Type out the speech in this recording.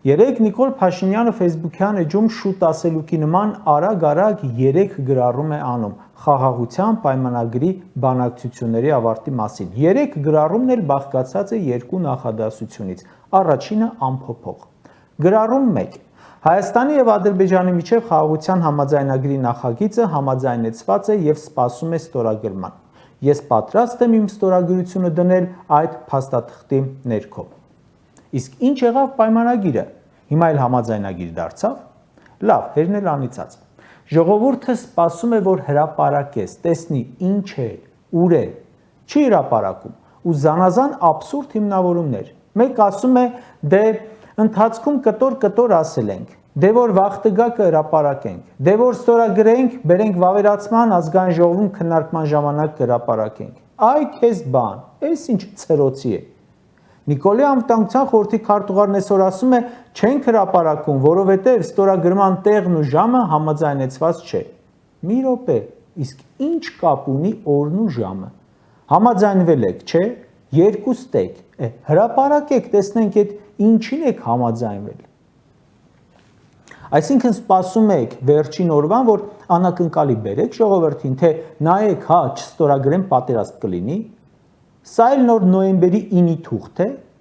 Երեկ Նիկոլ Փաշինյանը Facebook-յան էջում շուտ ասելուկի նման արագ-արագ 3 գրառում է անում խաղաղության պայմանագրի բանակցությունների ավարտի մասին։ 3 գրառումն էլ բաղկացած է 2 նախադասությունից։ Առաջինը անփոփոխ։ Գրառում 1. Հայաստանի եւ Ադրբեջանի միջև խաղաղության համաձայնագրի նախագիծը համաձայնեցված է եւ սպասում է ստորագրման։ Ես պատրաստ եմ իմ ստորագրությունը դնել այդ փաստաթղթի ներքո։ Իսկ ինչ եղավ պայմանագիրը։ Հիմա էլ համաձայնագիր դարձավ։ Լավ, հերն էլ անիծած։ Ժողովուրդը սպասում է, որ հրապարակես, տեսնի ինչ է, ուր է։ Չի հրապարակում։ Ու զանազան աբսուրդ հիմնավորումներ։ Մեկ ասում է, դե ընթացքում կտոր ասել ենք։ Դե որ վաղ տգա կհրապարակենք։ Դե որ ստորագրենք, բերենք վավերացման ազգային ժողովում քննարկման ժամանակ կհրապարակենք։ Այ քեզ բան, էս ինչ ցրոցի է։ Նիկոլի անվտանգության խորհրդի քարտուղարն այսօր ասում է, չենք հրապարակում, որովհետև ստորագրման տեղն ու ժամը համաձայնեցված չէ։ Մի րոպե, իսկ ինչ կապ ունի օրն ու ժամը։ Համաձայնվել եք, չէ՞։ Երկուստ եք, հրապարակեք, տեսնենք այդ ինչին եք համաձայնվել։ Այսինքն սպասում եք վերջին օրվան, որ անակնկալի բերեք ժողովրդին, թե նայեք, հա, չստորագրեն պատերազմ կլինի։ Սա էլ նոր նոյեմբերի 9-ի թուղթ է,